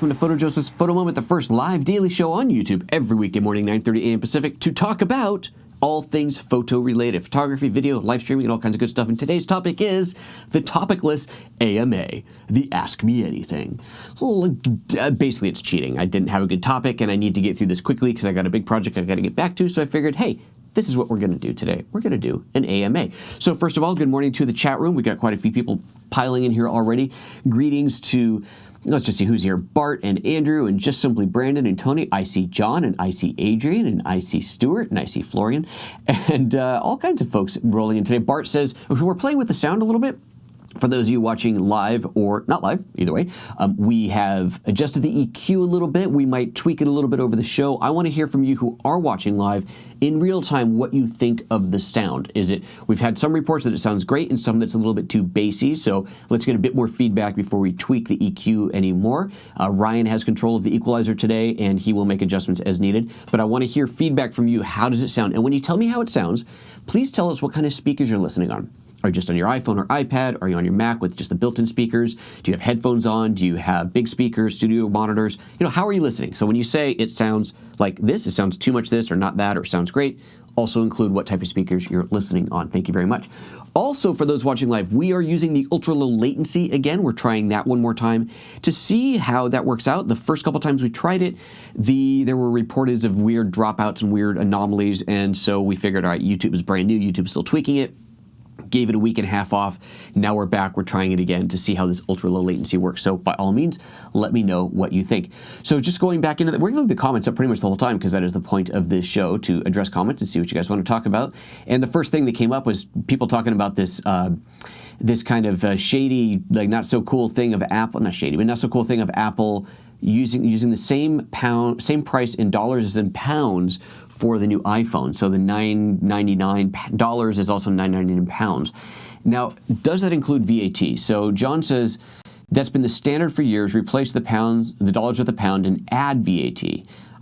welcome to PhotoJoseph's Photo Moment, the first live daily show on YouTube every weekday morning, 9:30 a.m. Pacific, to talk about all things photo-related, photography, video, live streaming, and all kinds of good stuff. And today's topic is the topicless AMA, the Ask Me Anything. So, basically, it's cheating. I didn't have a good topic, and I need to get through this quickly because I got a big project I got to get back to, so I figured, hey, this is what we're going to do today. We're going to do an AMA. So first of all, good morning to the chat room. We got quite a few people piling in here already. Greetings to, let's just see who's here, Bart and Andrew and just simply Brandon and Tony. I see John and I see Adrian and I see Stuart and I see Florian and all kinds of folks rolling in today. Bart says, we're playing with the sound a little bit. For those of you watching live or not live, either way, we have adjusted the EQ a little bit. We might tweak it a little bit over the show. I want to hear from you who are watching live in real time what you think of the sound. We've had some reports that it sounds great and some that's a little bit too bassy, so let's get a bit more feedback before we tweak the EQ anymore. Ryan has control of the equalizer today and he will make adjustments as needed, but I want to hear feedback from you. How does it sound? And when you tell me how it sounds, please tell us what kind of speakers you're listening on. Are you just on your iPhone or iPad? Are you on your Mac with just the built-in speakers? Do you have headphones on? Do you have big speakers, studio monitors? How are you listening? So when you say it sounds like this, it sounds too much this or not that or sounds great, also include what type of speakers you're listening on. Thank you very much. Also, for those watching live, we are using the ultra-low latency again. We're trying that one more time to see how that works out. The first couple times we tried it, there were reports of weird dropouts and weird anomalies, and so we figured, all right, YouTube is brand new. YouTube's still tweaking it. Gave it a week and a half off. Now we're back. We're trying it again to see how this ultra-low latency works. So by all means, let me know what you think. So just going back into that, we're going to leave the comments up pretty much the whole time because that is the point of this show, to address comments and see what you guys want to talk about. And the first thing that came up was people talking about this this kind of shady, like not so cool thing of Apple, not shady, but not so cool thing of Apple using the same price in dollars as in pounds for the new iPhone. So the $999 is also $999 in pounds. Now, does that include VAT? So John says that's been the standard for years. Replace the dollars with the pound and add VAT.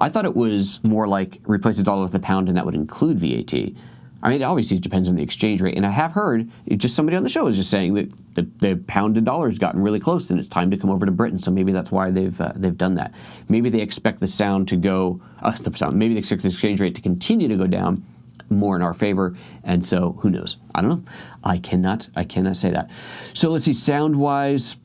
I thought it was more like replace the dollar with the pound and that would include VAT. I mean, it obviously depends on the exchange rate. And I have heard, just somebody on the show was just saying that the pound and dollar has gotten really close and it's time to come over to Britain. So maybe that's why they've done that. Maybe they expect the sound to go, maybe they expect the exchange rate to continue to go down more in our favor. And so who knows? I don't know. I cannot say that. So let's see, sound-wise,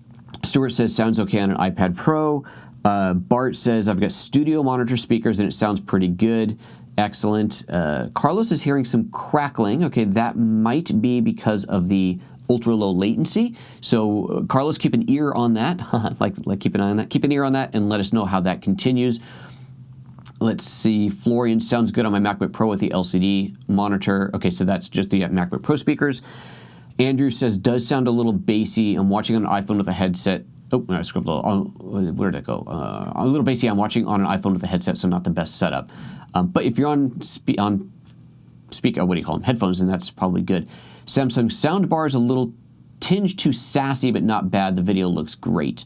Stuart says sounds okay on an iPad Pro. Bart says I've got studio monitor speakers and it sounds pretty good. Excellent. Carlos is hearing some crackling. Okay, that might be because of the ultra-low latency. So, Carlos, keep an ear on that. like keep an eye on that. Keep an ear on that and let us know how that continues. Let's see. Florian, sounds good on my MacBook Pro with the LCD monitor. Okay, so that's just the MacBook Pro speakers. Andrew says, does sound a little bassy. I'm watching on an iPhone with a headset. Oh, I scribbled a little. Where did it go? A little bassy. I'm watching on an iPhone with a headset, so not the best setup. But if you're on speaker, what do you call them? Headphones, then that's probably good. Samsung soundbar is a little tinge too sassy, but not bad. The video looks great.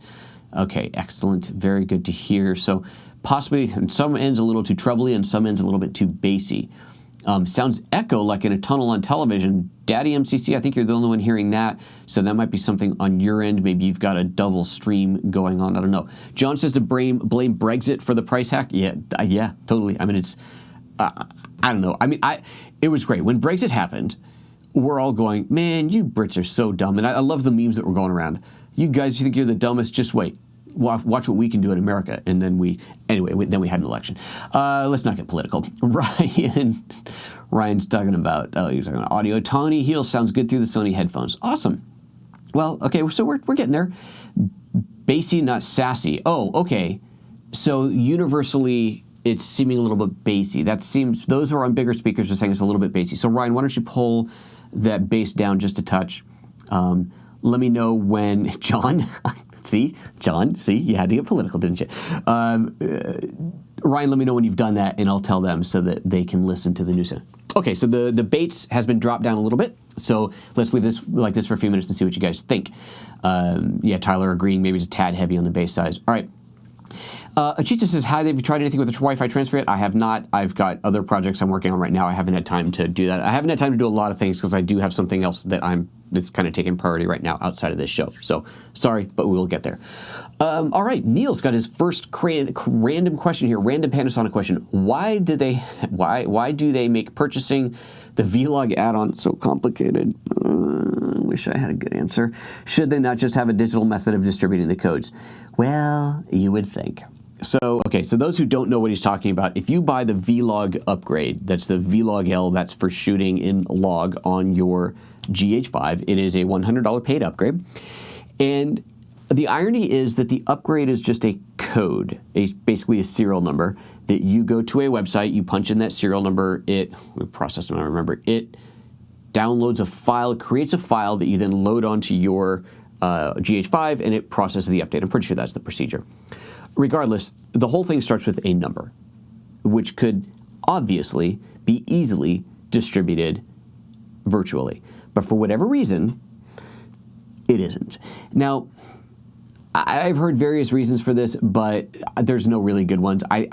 Okay, excellent. Very good to hear. So possibly in some ends a little too trebly and some ends a little bit too bassy. Sounds echo like in a tunnel on television. Daddy MCC, I think you're the only one hearing that. So that might be something on your end. Maybe you've got a double stream going on. I don't know. John says to blame Brexit for the price hack. Yeah, totally. I mean, it's, I don't know. I mean, it was great. When Brexit happened, we're all going, man, you Brits are so dumb. And I love the memes that were going around. You guys think you're the dumbest? Just wait. Watch what we can do in America. And then we had an election. Let's not get political. Ryan's talking about, you're talking about audio. Tony Heel sounds good through the Sony headphones. Awesome. Well, okay, so we're getting there. Bassy, not sassy. Oh, okay. So universally, it's seeming a little bit bassy. Those who are on bigger speakers are saying it's a little bit bassy. So Ryan, why don't you pull that bass down just a touch? Let me know when, John... John, you had to get political, didn't you? Ryan, let me know when you've done that, and I'll tell them so that they can listen to the new sound. Okay, so the bass has been dropped down a little bit, so let's leave this like this for a few minutes and see what you guys think. Yeah, Tyler agreeing, maybe it's a tad heavy on the bass size. All right. Achita says, hi, have you tried anything with the Wi-Fi transfer yet? I have not. I've got other projects I'm working on right now. I haven't had time to do that. I haven't had time to do a lot of things because I do have something else that's kind of taking priority right now outside of this show. So sorry, but we will get there. All right, Neil's got his first random question here, random Panasonic question. Why do they make purchasing the V-Log add-on so complicated? Wish I had a good answer. Should they not just have a digital method of distributing the codes? Well, you would think. So those who don't know what he's talking about, if you buy the V-Log upgrade, that's the V-Log L, that's for shooting in log on your GH5, it is a $100 paid upgrade. And the irony is that the upgrade is just a code, basically a serial number, that you go to a website, you punch in that serial number, it downloads a file, creates a file that you then load onto your GH5, and it processes the update. I'm pretty sure that's the procedure. Regardless, the whole thing starts with a number, which could obviously be easily distributed virtually. But for whatever reason, it isn't. Now, I've heard various reasons for this, but there's no really good ones. I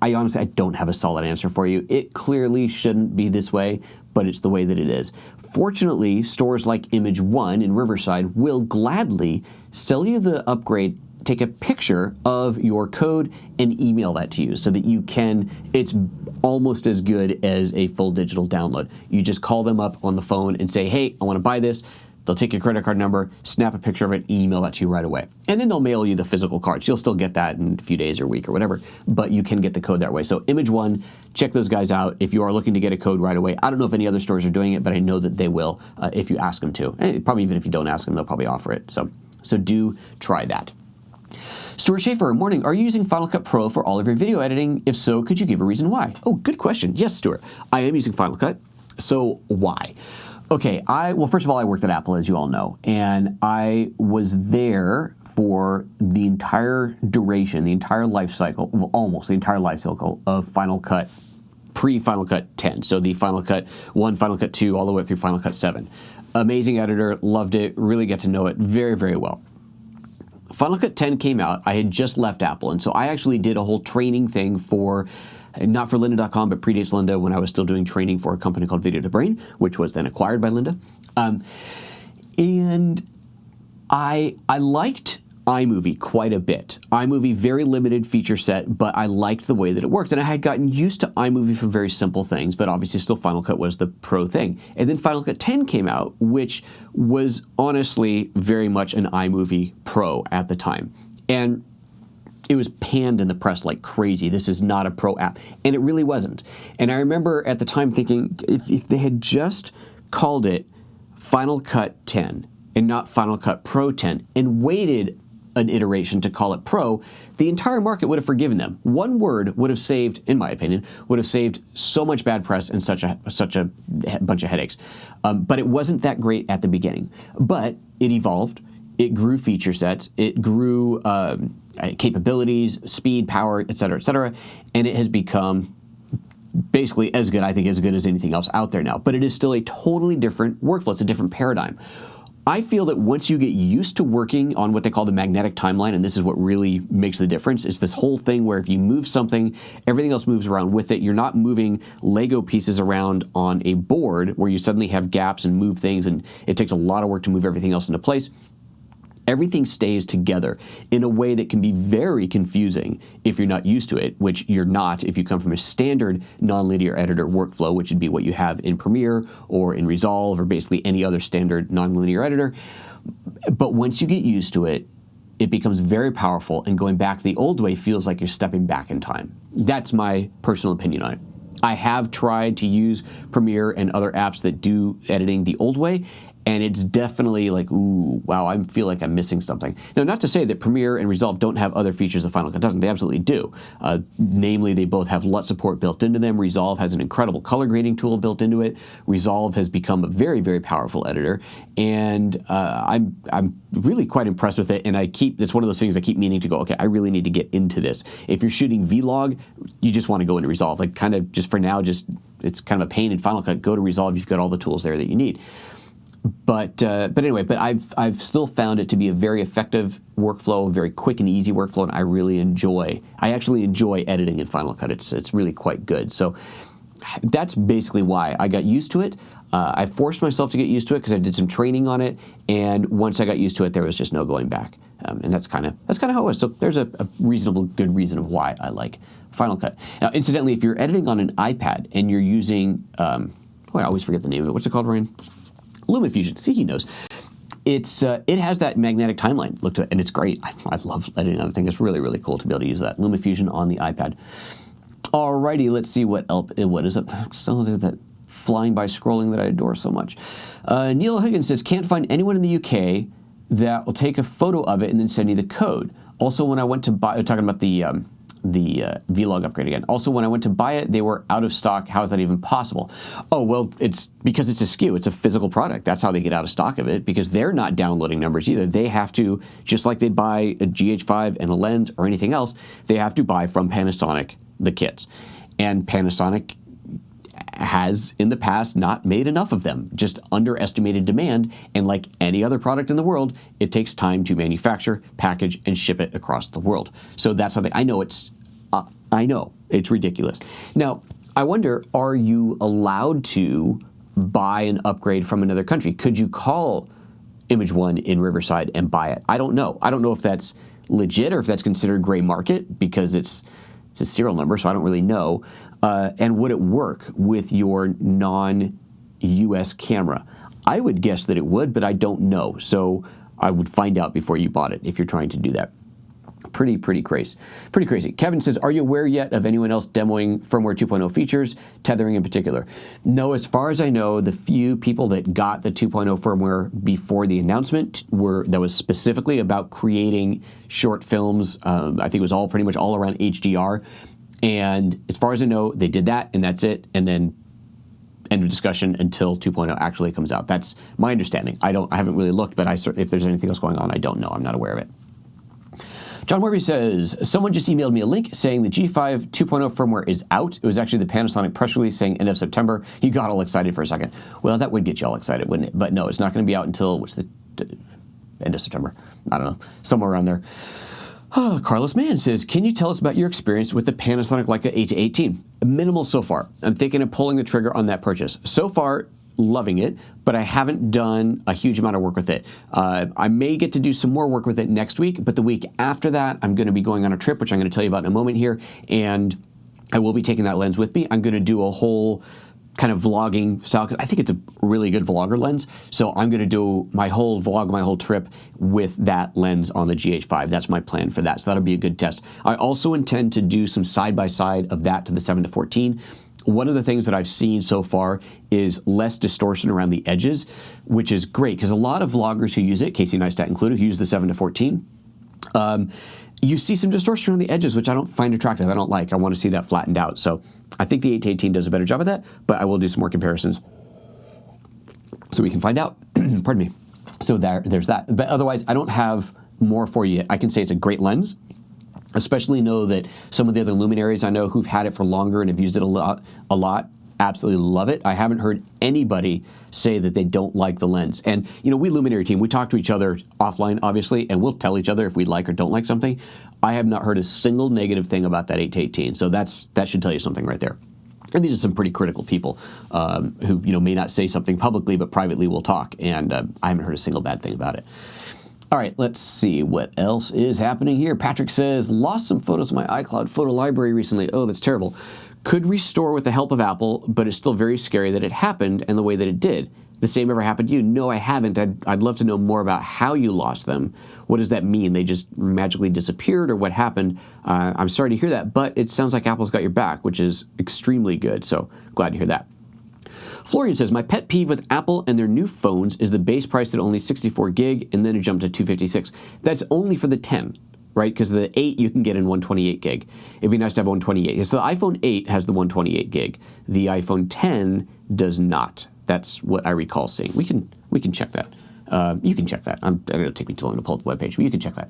honestly don't have a solid answer for you. It clearly shouldn't be this way, but it's the way that it is. Fortunately, stores like Image One in Riverside will gladly sell you the upgrade, take a picture of your code, and email that to you so that you can, it's almost as good as a full digital download. You just call them up on the phone and say, hey, I want to buy this. They'll take your credit card number, snap a picture of it, and email that to you right away. And then they'll mail you the physical cards. You'll still get that in a few days or a week or whatever, but you can get the code that way. So Image One, check those guys out if you are looking to get a code right away. I don't know if any other stores are doing it, but I know that they will if you ask them to. And probably even if you don't ask them, they'll probably offer it. So do try that. Stuart Schaefer, morning. Are you using Final Cut Pro for all of your video editing? If so, could you give a reason why? Oh, good question. Yes, Stuart. I am using Final Cut. So why? Okay, well, first of all, I worked at Apple, as you all know, and I was there for the entire duration, the entire life cycle, well, almost the entire life cycle of Final Cut, pre-Final Cut 10. So the Final Cut 1, Final Cut 2, all the way through Final Cut 7. Amazing editor, loved it, really get to know it very, very well. Final Cut 10 came out, I had just left Apple, and so I actually did a whole training thing for, not for lynda.com, but predates Lynda, when I was still doing training for a company called Video to Brain, which was then acquired by Lynda. And I liked iMovie quite a bit. iMovie, very limited feature set, but I liked the way that it worked. And I had gotten used to iMovie for very simple things, but obviously still Final Cut was the pro thing. And then Final Cut 10 came out, which was honestly very much an iMovie Pro at the time. And it was panned in the press like crazy. This is not a pro app. And it really wasn't. And I remember at the time thinking, if they had just called it Final Cut 10 and not Final Cut Pro 10 and waited an iteration to call it Pro, the entire market would have forgiven them. One word would have saved, in my opinion, would have saved so much bad press and such a bunch of headaches. But it wasn't that great at the beginning. But it evolved. It grew feature sets. It grew capabilities, speed, power, et cetera, and it has become basically as good, I think, as good as anything else out there now. But it is still a totally different workflow. It's a different paradigm. I feel that once you get used to working on what they call the magnetic timeline, and this is what really makes the difference, is this whole thing where if you move something, everything else moves around with it. You're not moving Lego pieces around on a board where you suddenly have gaps and move things, and it takes a lot of work to move everything else into place. Everything stays together in a way that can be very confusing if you're not used to it, which you're not if you come from a standard nonlinear editor workflow, which would be what you have in Premiere or in Resolve or basically any other standard nonlinear editor. But once you get used to it, it becomes very powerful, and going back the old way feels like you're stepping back in time. That's my personal opinion on it. I have tried to use Premiere and other apps that do editing the old way, and it's definitely like, ooh, wow, I feel like I'm missing something. Now, not to say that Premiere and Resolve don't have other features that Final Cut doesn't. They absolutely do. Namely, they both have LUT support built into them. Resolve has an incredible color grading tool built into it. Resolve has become a very, very powerful editor, and I'm really quite impressed with it. And it's one of those things I keep meaning to go, okay, I really need to get into this. If you're shooting Vlog, you just want to go into Resolve. Like, kind of just for now, it's kind of a pain in Final Cut. Go to Resolve. You've got all the tools there that you need. But anyway, I've still found it to be a very effective workflow, a very quick and easy workflow, and I actually enjoy editing in Final Cut. It's really quite good. So that's basically why I got used to it. I forced myself to get used to it because I did some training on it, and once I got used to it, there was just no going back. And that's kind of how it was. So there's a reasonable good reason of why I like Final Cut. Now, incidentally, if you're editing on an iPad and you're using, I always forget the name of it. What's it called, Ryan? LumaFusion. See, he knows. It has that magnetic timeline look to it, and it's great. I love editing on the thing. It's really, really cool to be able to use that. LumaFusion on the iPad. Alrighty, let's see what is up. Still there's that flying by scrolling that I adore so much. Neil Higgins says, can't find anyone in the UK that will take a photo of it and then send you the code. Also, when I went to buy, talking about the V-Log upgrade again. Also, when I went to buy it, they were out of stock. How is that even possible? Oh, well, it's because it's a SKU. It's a physical product. That's how they get out of stock of it, because they're not downloading numbers either. They have to, just like they'd buy a GH5 and a lens or anything else, they have to buy from Panasonic the kits. And Panasonic has in the past not made enough of them, just underestimated demand, and like any other product in the world, it takes time to manufacture, package, and ship it across the world. So that's how I know it's ridiculous. Now, I wonder, are you allowed to buy an upgrade from another country? Could you call Image One in Riverside and buy it? I don't know. I don't know if that's legit or if that's considered gray market, because it's a serial number, so I don't really know. And would it work with your non-US camera? I would guess that it would, but I don't know. So I would find out before you bought it if you're trying to do that. Pretty crazy. Kevin says, are you aware yet of anyone else demoing firmware 2.0 features, tethering in particular? No, as far as I know, the few people that got the 2.0 firmware before the announcement that was specifically about creating short films. I think it was pretty much all around HDR. And as far as I know, they did that, and that's it. And then end of discussion until 2.0 actually comes out. That's my understanding. I haven't really looked, but if there's anything else going on, I don't know. I'm not aware of it. John Morby says, someone just emailed me a link saying the G5 2.0 firmware is out. It was actually the Panasonic press release saying end of September. You got all excited for a second. Well, that would get you all excited, wouldn't it? But no, it's not going to be out until, end of September? I don't know, somewhere around there. Oh, Carlos Mann says, can you tell us about your experience with the Panasonic Leica 8-18? Minimal so far. I'm thinking of pulling the trigger on that purchase. So far, loving it, but I haven't done a huge amount of work with it. I may get to do some more work with it next week, but the week after that, I'm going to be going on a trip, which I'm going to tell you about in a moment here, and I will be taking that lens with me. I'm going to do a whole kind of vlogging style. I think it's a really good vlogger lens, so I'm going to do my whole vlog, my whole trip with that lens on the GH5. That's my plan for that, so that'll be a good test. I also intend to do some side-by-side of that to the 7-14. One of the things that I've seen so far is less distortion around the edges, which is great, because a lot of vloggers who use it, Casey Neistat included, who use the 7-14, you see some distortion around the edges, which I don't find attractive. I don't like. I want to see that flattened out. So I think the 8-18 does a better job of that, but I will do some more comparisons so we can find out. Pardon me. So there's that. But otherwise, I don't have more for you yet. I can say it's a great lens. Especially know that some of the other luminaries I know who've had it for longer and have used it a lot, absolutely love it. I haven't heard anybody say that they don't like the lens. And, we luminary team, we talk to each other offline, obviously, and we'll tell each other if we like or don't like something. I have not heard a single negative thing about that 8-18, so that should tell you something right there. And these are some pretty critical people who, may not say something publicly, but privately will talk, and I haven't heard a single bad thing about it. All right, let's see what else is happening here. Patrick says, lost some photos in my iCloud photo library recently. Oh, that's terrible. Could restore with the help of Apple, but it's still very scary that it happened and the way that it did. The same ever happened to you? No, I haven't. I'd love to know more about how you lost them. What does that mean? They just magically disappeared, or what happened? I'm sorry to hear that, but it sounds like Apple's got your back, which is extremely good, so glad to hear that. Florian says, my pet peeve with Apple and their new phones is the base price at only 64 gig and then it jumped to 256. That's only for the 10, right? Because the 8 you can get in 128 gig. It'd be nice to have 128. So the iPhone 8 has the 128 gig. The iPhone 10 does not. That's what I recall seeing. We can check that. You can check that. It'll take me too long to pull up the webpage, but you can check that.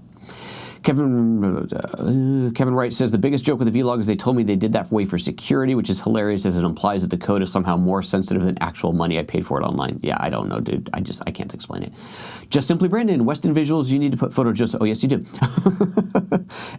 Kevin Wright says, the biggest joke with the V-Log is they told me they did that way for security, which is hilarious as it implies that the code is somehow more sensitive than actual money I paid for it online. Yeah, I don't know, dude. I can't explain it. Just Simply Brandon, Weston Visuals, you need to put PhotoJoseph. Oh, yes, you do.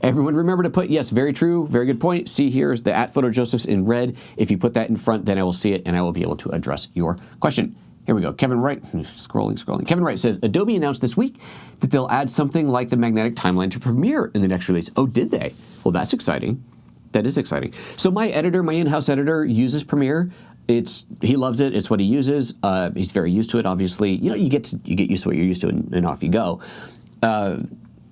Everyone remember to put, yes, very true, very good point. See here is the @PhotoJosephs in red. If you put that in front, then I will see it and I will be able to address your question. Here we go. Kevin Wright, scrolling. Kevin Wright says, Adobe announced this week that they'll add something like the magnetic timeline to Premiere in the next release. Oh, did they? Well, that's exciting. That is exciting. So my editor, my in-house editor, uses Premiere. He loves it. It's what he uses. He's very used to it, obviously. You know, you get used to what you're used to and off you go.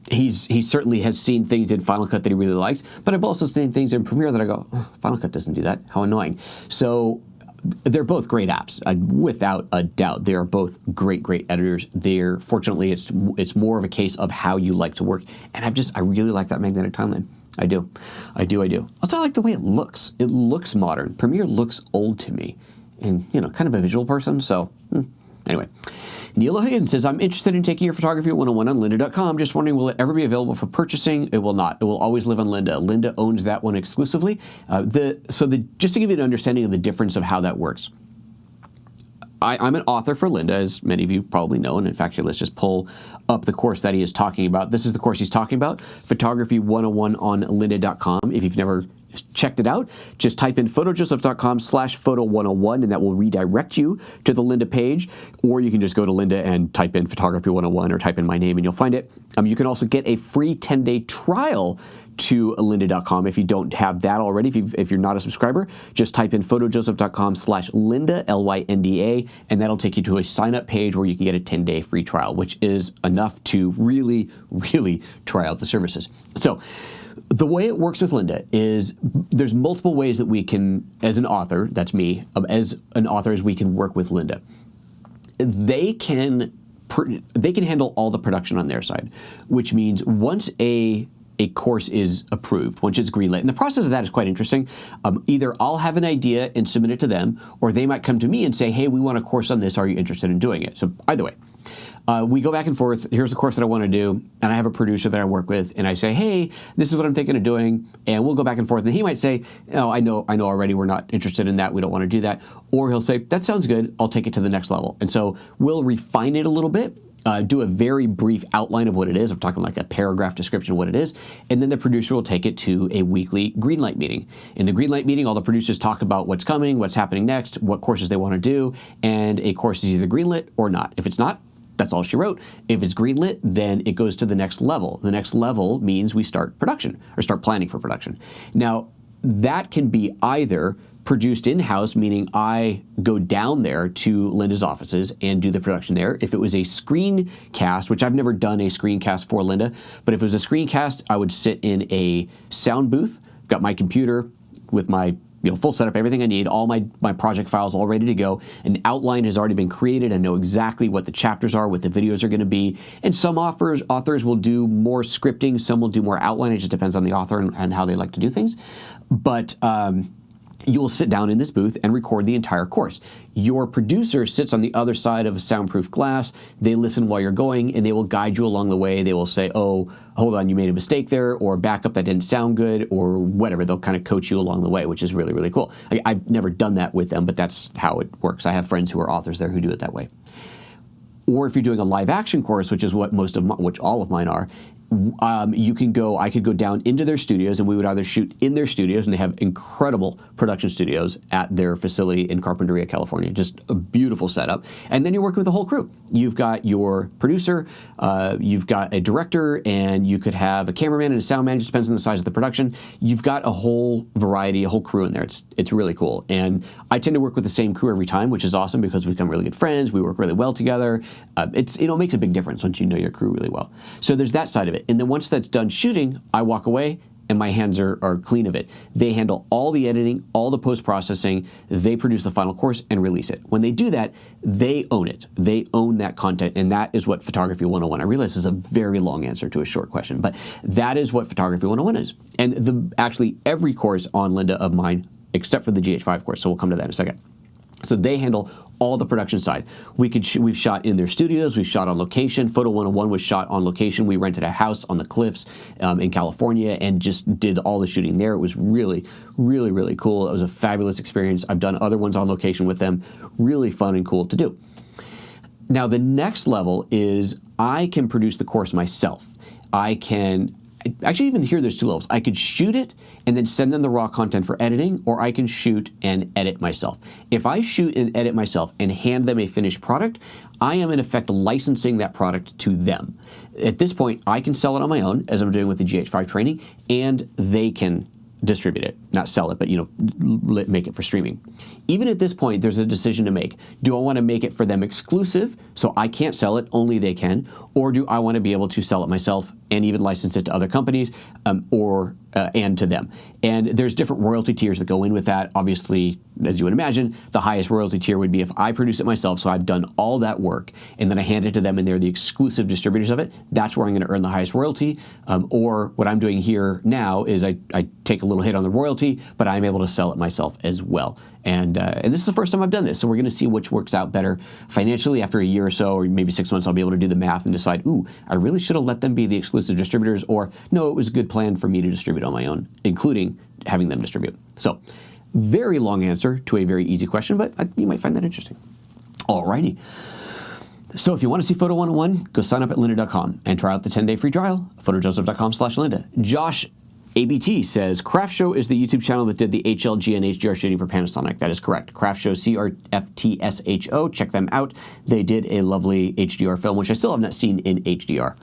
He certainly has seen things in Final Cut that he really liked, but I've also seen things in Premiere that I go, oh, Final Cut doesn't do that. How annoying. So they're both great apps, without a doubt. They are both great editors. Fortunately, it's more of a case of how you like to work, and I really like that magnetic timeline. I do. Also, I like the way it looks. It looks modern. Premiere looks old to me, and kind of a visual person. So anyway. Neil O'Higgins says, I'm interested in taking your photography 101 on lynda.com. Just wondering, will it ever be available for purchasing? It will not. It will always live on Lynda. Lynda owns that one exclusively. Just to give you an understanding of the difference of how that works. I'm an author for Lynda, as many of you probably know, and in fact, let's just pull up the course that he is talking about. This is the course he's talking about, Photography 101 on lynda.com. If you've never checked it out, just type in photojoseph.com/photo101 and that will redirect you to the Lynda page, or you can just go to Lynda and type in Photography 101 or type in my name and you'll find it. You can also get a free 10-day trial to lynda.com if you don't have that already. If you're not a subscriber, just type in photojoseph.com/lynda, Lynda, and that'll take you to a sign-up page where you can get a 10-day free trial, which is enough to really try out the services. So the way it works with Lynda is there's multiple ways that we can, as an author, that's me, as an author, as we can work with Lynda. They can handle all the production on their side, which means once a course is approved, once it's greenlit. And the process of that is quite interesting. Either I'll have an idea and submit it to them, or they might come to me and say, hey, we want a course on this. Are you interested in doing it? So either way, we go back and forth. Here's a course that I want to do, and I have a producer that I work with, and I say, hey, this is what I'm thinking of doing, and we'll go back and forth. And he might say, oh, I know already we're not interested in that. We don't want to do that. Or he'll say, that sounds good. I'll take it to the next level. And so we'll refine it a little bit. Do a very brief outline of what it is. I'm talking like a paragraph description of what it is. And then the producer will take it to a weekly greenlight meeting. In the greenlight meeting, all the producers talk about what's coming, what's happening next, what courses they want to do, and a course is either greenlit or not. If it's not, that's all she wrote. If it's greenlit, then it goes to the next level. The next level means we start production or start planning for production. Now, that can be either produced in-house, meaning I go down there to Lynda's offices and do the production there. If it was a screencast, which I've never done a screencast for Lynda, but if it was a screencast, I would sit in a sound booth, got my computer with my full setup, everything I need, all my project files all ready to go. An outline has already been created. I know exactly what the chapters are, what the videos are going to be. And some authors will do more scripting, some will do more outline. It just depends on the author and how they like to do things. But you will sit down in this booth and record the entire course. Your producer sits on the other side of a soundproof glass. They listen while you're going, and they will guide you along the way. They will say, oh, hold on, you made a mistake there, or back up, that didn't sound good, or whatever. They'll kind of coach you along the way, which is really cool. I've never done that with them, but that's how it works. I have friends who are authors there who do it that way. Or if you're doing a live action course, which is what all of mine are, I could go down into their studios, and we would either shoot in their studios, and they have incredible production studios at their facility in Carpinteria, California, just a beautiful setup. And then you're working with the whole crew. You've got your producer, you've got a director, and you could have a cameraman and a sound manager, depends on the size of the production. You've got a whole variety, a whole crew in there. It's really cool. And I tend to work with the same crew every time, which is awesome because we become really good friends. We work really well together. It makes a big difference once you know your crew really well. So there's that side of it. And then once that's done shooting, I walk away and my hands are clean of it. They handle all the editing, all the post-processing. They produce the final course and release it. When they do that, they own it. They own that content, and that is what Photography 101. I realize this is a very long answer to a short question, but that is what Photography 101 is. And actually every course on Lynda of mine, except for the GH5 course, so we'll come to that in a second. So they handle all the production side. We've shot in their studios, we've shot on location. Photo 101 was shot on location. We rented a house on the cliffs in California and just did all the shooting there. It was really, really, really cool. It was a fabulous experience. I've done other ones on location with them. Really fun and cool to do. Now, the next level is I can produce the course myself. I can, actually even here there's two levels. I could shoot it and then send them the raw content for editing, or I can shoot and edit myself. If I shoot and edit myself and hand them a finished product, I am in effect licensing that product to them. At this point, I can sell it on my own, as I'm doing with the GH5 training, and they can distribute it, not sell it, but make it for streaming. Even at this point, there's a decision to make. Do I want to make it for them exclusive, so I can't sell it, only they can, or do I want to be able to sell it myself and even license it to other companies and to them? And there's different royalty tiers that go in with that. Obviously, as you would imagine, the highest royalty tier would be if I produce it myself, so I've done all that work, and then I hand it to them and they're the exclusive distributors of it. That's where I'm going to earn the highest royalty. Or what I'm doing here now is I take a little hit on the royalty, but I'm able to sell it myself as well. And this is the first time I've done this, so we're going to see which works out better financially. After a year or so, or maybe 6 months, I'll be able to do the math and decide, ooh, I really should have let them be the exclusive distributors, or no, it was a good plan for me to distribute on my own, including having them distribute. So, very long answer to a very easy question, but you might find that interesting. Alrighty. So if you want to see Photo 101, go sign up at lynda.com and try out the 10-day free trial, photojoseph.com/Lynda. Josh ABT says, Craft Show is the YouTube channel that did the HLG and HDR shooting for Panasonic. That is correct. Craft Show, CRFTSHO. Check them out. They did a lovely HDR film, which I still have not seen in HDR.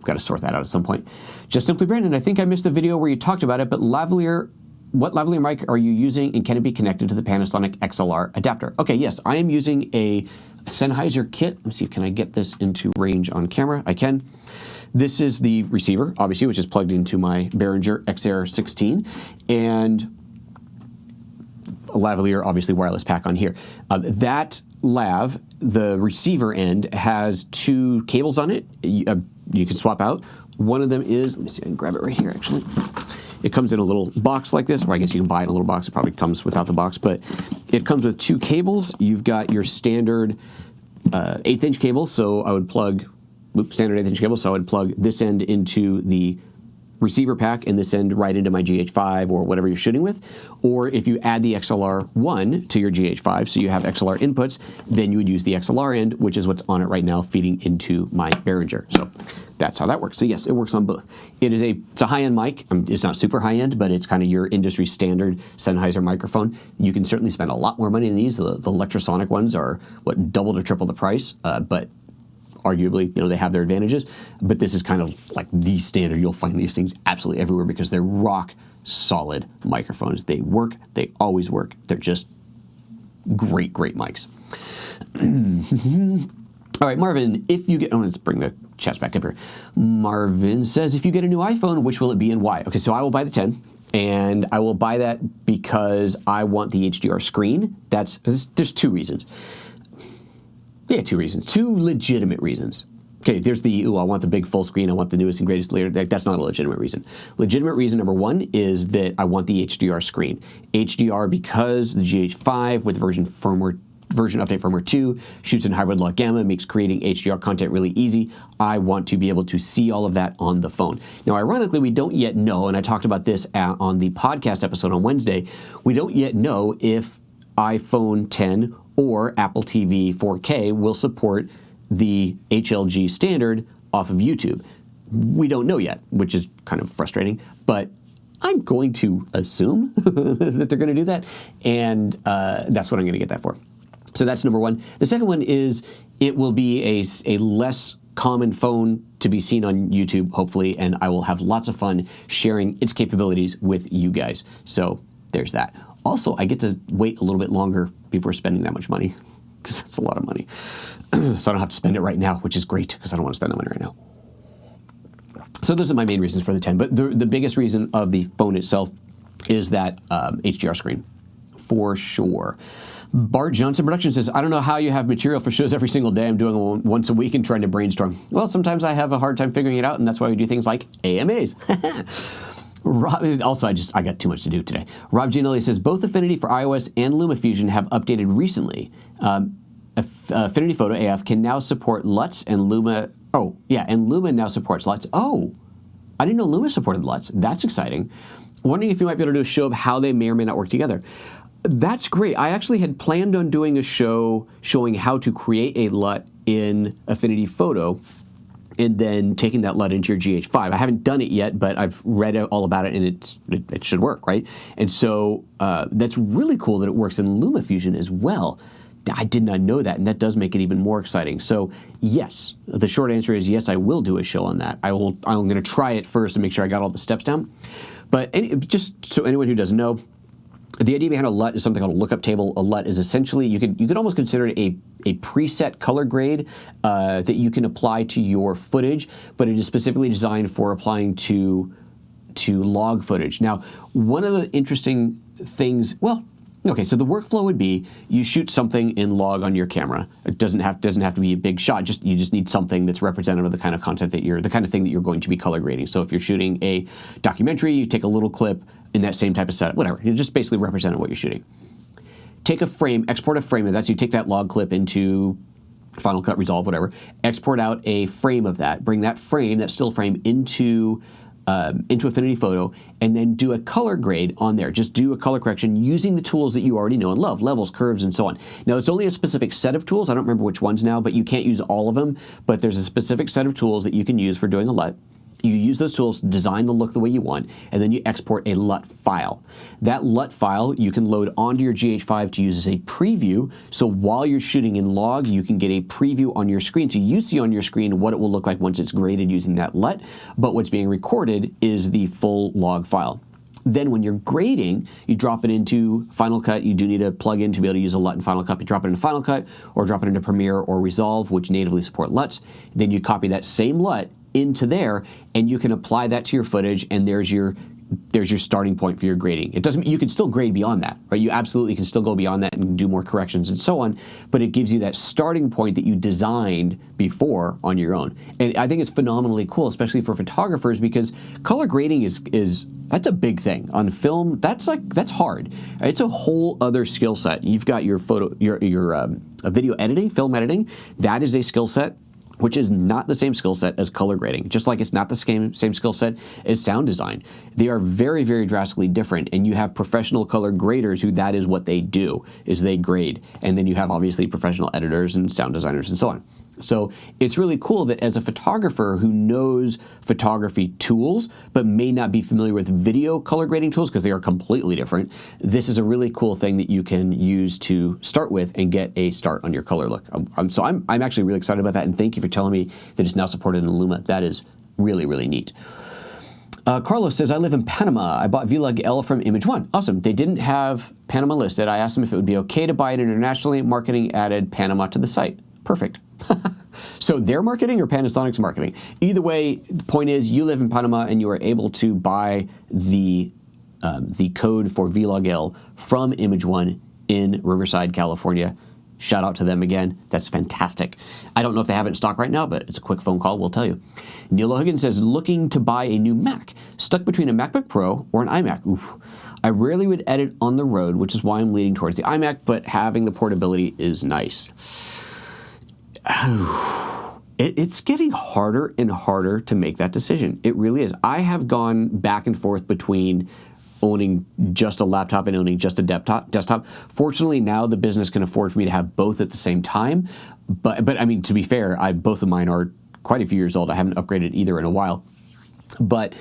Got to sort that out at some point. Just Simply Brandon, I think I missed the video where you talked about it, but what lavalier mic are you using, and can it be connected to the Panasonic XLR adapter? Okay, yes, I am using a Sennheiser kit. Let me see, can I get this into range on camera? I can. This is the receiver, obviously, which is plugged into my Behringer X Air XR16, and a lavalier, obviously, wireless pack on here. That lav, the receiver end, has two cables on it. You can swap out. One of them is, let me see, I can grab it right here, actually. It comes in a little box like this, or I guess you can buy it in a little box. It probably comes without the box, but it comes with two cables. You've got your standard 1/8" cable, so I would plug, standard 1/8" cable, so I would plug this end into the receiver pack and this end right into my GH5 or whatever you're shooting with. Or if you add the XLR1 to your GH5, so you have XLR inputs, then you would use the XLR end, which is what's on it right now, feeding into my Behringer. So that's how that works. So yes, it works on both. It's a high-end mic. It's not super high-end, but it's kind of your industry standard Sennheiser microphone. You can certainly spend a lot more money than these. The Electrosonic ones are, double to triple the price, but arguably, they have their advantages, but this is kind of like the standard. You'll find these things absolutely everywhere because they're rock solid microphones. They work. They always work. They're just great, great mics. All right, Marvin, if you get, let's bring the chats back up here. Marvin says, if you get a new iPhone, which will it be and why? Okay, so I will buy the 10. And I will buy that because I want the HDR screen. There's two reasons. Yeah, two reasons. Two legitimate reasons. Okay, there's I want the big full screen, I want the newest and greatest later. That's not a legitimate reason. Legitimate reason number one is that I want the HDR screen. HDR because the GH5 with version update firmware 2 shoots in hybrid log gamma, makes creating HDR content really easy. I want to be able to see all of that on the phone. Now, ironically, we don't yet know, and I talked about this on the podcast episode on Wednesday, we don't yet know if iPhone 10 or Apple TV 4K will support the HLG standard off of YouTube. We don't know yet, which is kind of frustrating, but I'm going to assume that they're going to do that, and that's what I'm going to get that for. So that's number one. The second one is it will be a less common phone to be seen on YouTube, hopefully, and I will have lots of fun sharing its capabilities with you guys. So there's that. Also, I get to wait a little bit longer before spending that much money, because that's a lot of money. So I don't have to spend it right now, which is great, because I don't want to spend that money right now. So those are my main reasons for the 10. But the biggest reason of the phone itself is that HDR screen, for sure. Bart Johnson Productions says, I don't know how you have material for shows every single day. I'm doing one once a week and trying to brainstorm. Well, sometimes I have a hard time figuring it out, and that's why we do things like AMAs. Also, I got too much to do today. Rob Gianelli says, both Affinity for iOS and LumaFusion have updated recently. Affinity Photo AF can now support LUTs and Luma. Oh, yeah, and Luma now supports LUTs. Oh, I didn't know Luma supported LUTs. That's exciting. Wondering if you might be able to do a show of how they may or may not work together. That's great. I actually had planned on doing a show showing how to create a LUT in Affinity Photo and then taking that LUT into your GH5. I haven't done it yet, but I've read all about it, and it should work, right? And so that's really cool that it works in LumaFusion as well. I did not know that, and that does make it even more exciting. So yes, the short answer is yes, I will do a show on that. I'm going to try it first and make sure I got all the steps down. But just so anyone who doesn't know, the idea behind a LUT is something called a lookup table. A LUT is essentially, you could almost consider it a preset color grade that you can apply to your footage, but it is specifically designed for applying to log footage. Now, one of the interesting things, okay, so the workflow would be you shoot something in log on your camera. It doesn't have to be a big shot. You just need something that's representative of the kind of content the kind of thing that you're going to be color grading. So if you're shooting a documentary, you take a little clip in that same type of setup, whatever. You just basically represent what you're shooting. Take a frame, export a frame of that. So you take that log clip into Final Cut, Resolve, whatever. Export out a frame of that. Bring that frame, that still frame, into Affinity Photo, and then do a color grade on there. Just do a color correction using the tools that you already know and love, levels, curves, and so on. Now, it's only a specific set of tools. I don't remember which ones now, but you can't use all of them. But there's a specific set of tools that you can use for doing a LUT. You use those tools, design the look the way you want, and then you export a LUT file. That LUT file you can load onto your GH5 to use as a preview. So while you're shooting in log, you can get a preview on your screen. So you see on your screen what it will look like once it's graded using that LUT, but what's being recorded is the full log file. Then when you're grading, you drop it into Final Cut. You do need a plug-in to be able to use a LUT in Final Cut. You drop it into Final Cut or drop it into Premiere or Resolve, which natively support LUTs. Then you copy that same LUT into there, and you can apply that to your footage, and there's your starting point for your grading. You can still grade beyond that, right? You absolutely can still go beyond that and do more corrections and so on, but it gives you that starting point that you designed before on your own. And I think it's phenomenally cool, especially for photographers, because color grading that's a big thing. On film, that's hard. It's a whole other skill set. You've got your video editing, film editing. That is a skill set which is not the same skill set as color grading, just like it's not the same skill set as sound design. They are very, very drastically different, and you have professional color graders who that is what they do, is they grade. And then you have obviously professional editors and sound designers and so on. So it's really cool that as a photographer who knows photography tools but may not be familiar with video color grading tools because they are completely different, this is a really cool thing that you can use to start with and get a start on your color look. So I'm actually really excited about that, and thank you for telling me that it's now supported in Luma. That is really, really neat. Carlos says, I live in Panama. I bought V-Log L from Image One. Awesome. They didn't have Panama listed. I asked them if it would be okay to buy it internationally. Marketing added Panama to the site. Perfect. So their marketing or Panasonic's marketing? Either way, the point is you live in Panama and you are able to buy the code for V-Log L from Image One in Riverside, California. Shout out to them again. That's fantastic. I don't know if they have it in stock right now, but it's a quick phone call. We'll tell you. Neil O'Higgins says, looking to buy a new Mac. Stuck between a MacBook Pro or an iMac. Oof. I rarely would edit on the road, which is why I'm leaning towards the iMac, but having the portability is nice. It's getting harder and harder to make that decision. It really is. I have gone back and forth between owning just a laptop and owning just a desktop. Fortunately, now the business can afford for me to have both at the same time. But I mean, to be fair, both of mine are quite a few years old. I haven't upgraded either in a while. But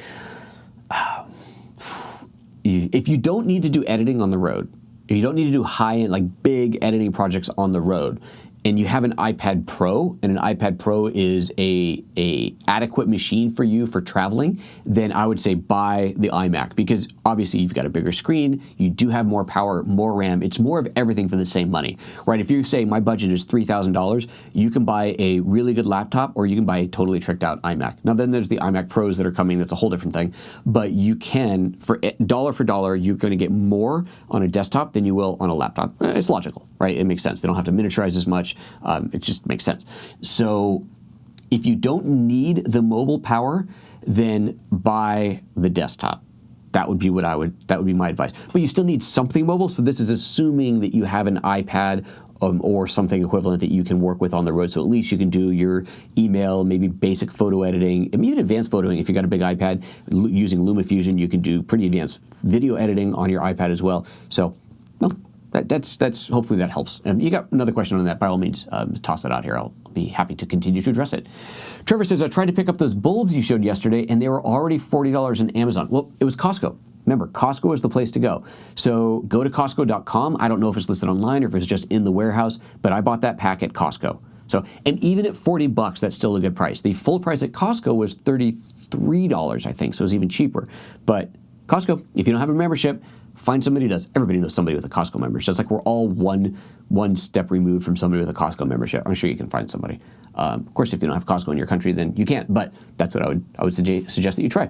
if you don't need to do editing on the road, if you don't need to do high-end, like big editing projects on the road, and you have an iPad Pro, and an iPad Pro is a adequate machine for you for traveling, then I would say buy the iMac, because obviously you've got a bigger screen, you do have more power, more RAM, it's more of everything for the same money, right? If you say my budget is $3,000, you can buy a really good laptop, or you can buy a totally tricked out iMac. Now then there's the iMac Pros that are coming, that's a whole different thing, but you can, for dollar, you're going to get more on a desktop than you will on a laptop. It's logical, right? It makes sense. They don't have to miniaturize as much. It just makes sense. So if you don't need the mobile power, then buy the desktop. that would be my advice. But you still need something mobile, so this is assuming that you have an iPad or something equivalent that you can work with on the road. So at least you can do your email, maybe basic photo editing, and even advanced photoing. If you've got a big iPad, using LumaFusion, you can do pretty advanced video editing on your iPad as well. So, well, that's hopefully that helps. And you got another question on that, by all means, toss it out here. I'll be happy to continue to address it. Trevor says, I tried to pick up those bulbs you showed yesterday, and they were already $40 on Amazon. Well, it was Costco. Remember, Costco is the place to go. So go to Costco.com. I don't know if it's listed online or if it's just in the warehouse, but I bought that pack at Costco. So, and even at $40, that's still a good price. The full price at Costco was $33, I think, so it's even cheaper. But Costco, if you don't have a membership, find somebody who does. Everybody knows somebody with a Costco membership. It's like we're all one step removed from somebody with a Costco membership. I'm sure you can find somebody. Of course, if you don't have Costco in your country, then you can't. But that's what I would suggest that you try.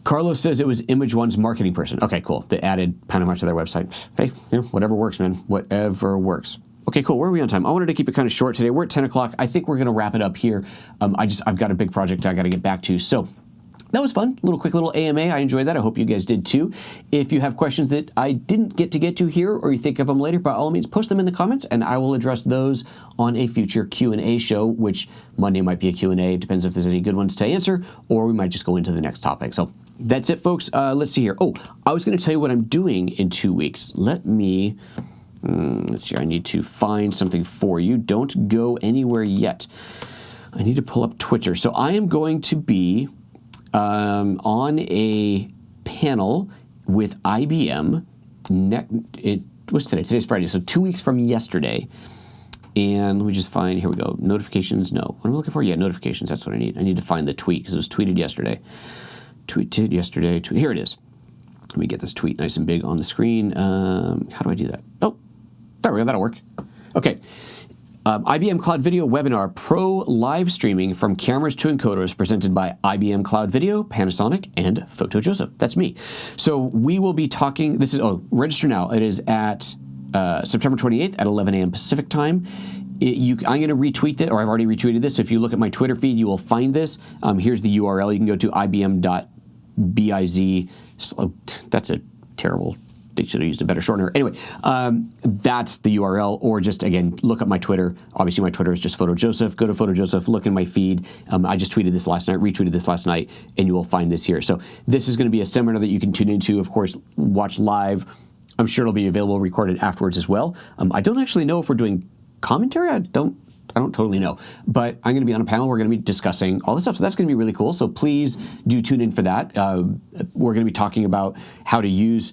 Carlos says it was Image One's marketing person. Okay, cool. They added Panama to their website. Hey, whatever works, man. Whatever works. Okay, cool. Where are we on time? I wanted to keep it kind of short today. We're at 10 o'clock. I think we're going to wrap it up here. I've got a big project I got to get back to. So that was fun. Quick little AMA. I enjoyed that. I hope you guys did too. If you have questions that I didn't get to here, or you think of them later, by all means, post them in the comments, and I will address those on a future Q&A show, which Monday might be a Q&A. Depends if there's any good ones to answer, or we might just go into the next topic. So that's it, folks. Let's see here. Oh, I was going to tell you what I'm doing in 2 weeks. Let's see here. I need to find something for you. Don't go anywhere yet. I need to pull up Twitter. So I am going to be on a panel with IBM. What's today? Today's Friday, so 2 weeks from yesterday. And let me just find, here we go, notifications, no. What am I looking for? Yeah, notifications, that's what I need. I need to find the tweet, because it was tweeted yesterday. Here it is. Let me get this tweet nice and big on the screen. How do I do that? Oh, there we go, that'll work. Okay. IBM Cloud Video Webinar Pro Live Streaming from Cameras to Encoders, presented by IBM Cloud Video, Panasonic, and PhotoJoseph. That's me. So we will be talking, register now. It is at September 28th at 11 a.m. Pacific time. I'm going to retweet it, or I've already retweeted this. So if you look at my Twitter feed, you will find this. Here's the URL. You can go to ibm.biz. That's a terrible, they should have used a better shortener. Anyway, that's the URL, or just, again, look up my Twitter. Obviously, my Twitter is just PhotoJoseph. Go to PhotoJoseph, look in my feed. I just tweeted this last night, retweeted this last night, and you will find this here. So this is going to be a seminar that you can tune into, of course, watch live. I'm sure it'll be available recorded afterwards as well. I don't actually know if we're doing commentary. I don't totally know, but I'm going to be on a panel. We're going to be discussing all this stuff, so that's going to be really cool. So please do tune in for that. We're going to be talking about how to use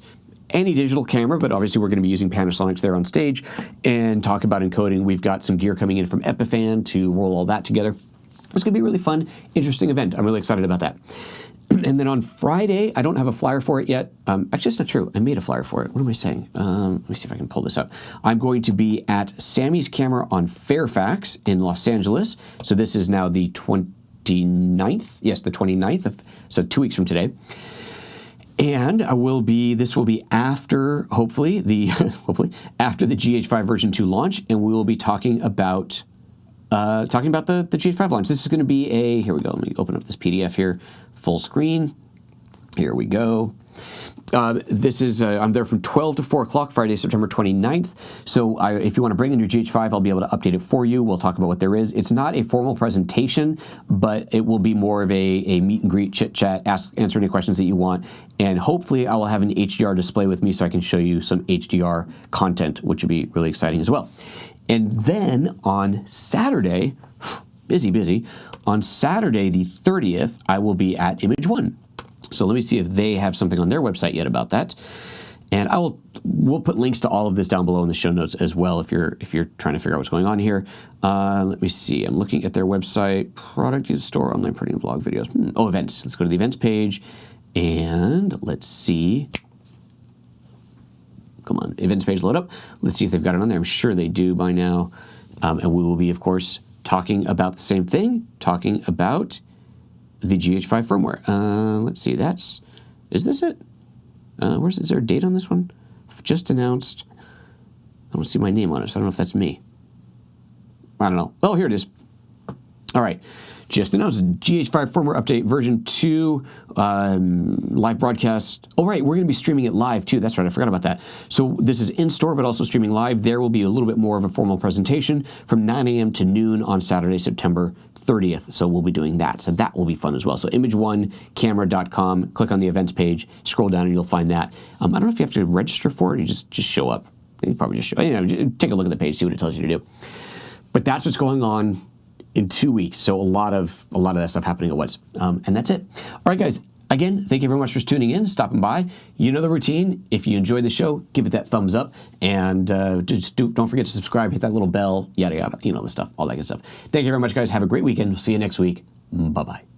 any digital camera, but obviously we're going to be using Panasonic's there on stage, and talk about encoding. We've got some gear coming in from Epiphan to roll all that together. It's going to be a really fun, interesting event. I'm really excited about that. And then on Friday, I don't have a flyer for it yet. Actually, it's not true. I made a flyer for it. What am I saying? Let me see if I can pull this up. I'm going to be at Sammy's Camera on Fairfax in Los Angeles. So this is now the 29th. Yes, the 29th. So 2 weeks from today. And this will be after, hopefully, after the GH5 version 2 launch. And we will be talking about the GH5 launch. This is going to be here we go. Let me open up this PDF here. Full screen. Here we go. This is, I'm there from 12 to 4 o'clock, Friday, September 29th. So if you want to bring in your GH5, I'll be able to update it for you. We'll talk about what there is. It's not a formal presentation, but it will be more of a meet and greet, chit chat, answer any questions that you want. And hopefully I will have an HDR display with me so I can show you some HDR content, which would be really exciting as well. And then on Saturday, busy, on Saturday the 30th, I will be at Image One. So let me see if they have something on their website yet about that. And we'll put links to all of this down below in the show notes as well if you're trying to figure out what's going on here. Let me see. I'm looking at their website, product store, online printing, blog videos. Events. Let's go to the events page and let's see. Come on, events page load up. Let's see if they've got it on there. I'm sure they do by now. And we will be, of course, talking about the same thing, talking about the GH5 firmware. Let's see, is this it? Is there a date on this one? Just announced. I don't see my name on it, so I don't know if that's me. I don't know. Oh, here it is. All right. Just announced GH5 firmware update version 2, live broadcast. Oh, right, we're going to be streaming it live, too. That's right, I forgot about that. So this is in-store, but also streaming live. There will be a little bit more of a formal presentation from 9 a.m. to noon on Saturday, September 30th. So we'll be doing that. So that will be fun as well. So image1camera.com, click on the events page, scroll down, and you'll find that. I don't know if you have to register for it. You just show up. You probably just show up. Take a look at the page, see what it tells you to do. But that's what's going on in 2 weeks, so a lot of that stuff happening at once, and that's it. All right, guys. Again, thank you very much for tuning in, stopping by. You know the routine. If you enjoyed the show, give it that thumbs up, and don't forget to subscribe, hit that little bell, yada yada, the stuff, all that good stuff. Thank you very much, guys. Have a great weekend. See you next week. Bye bye.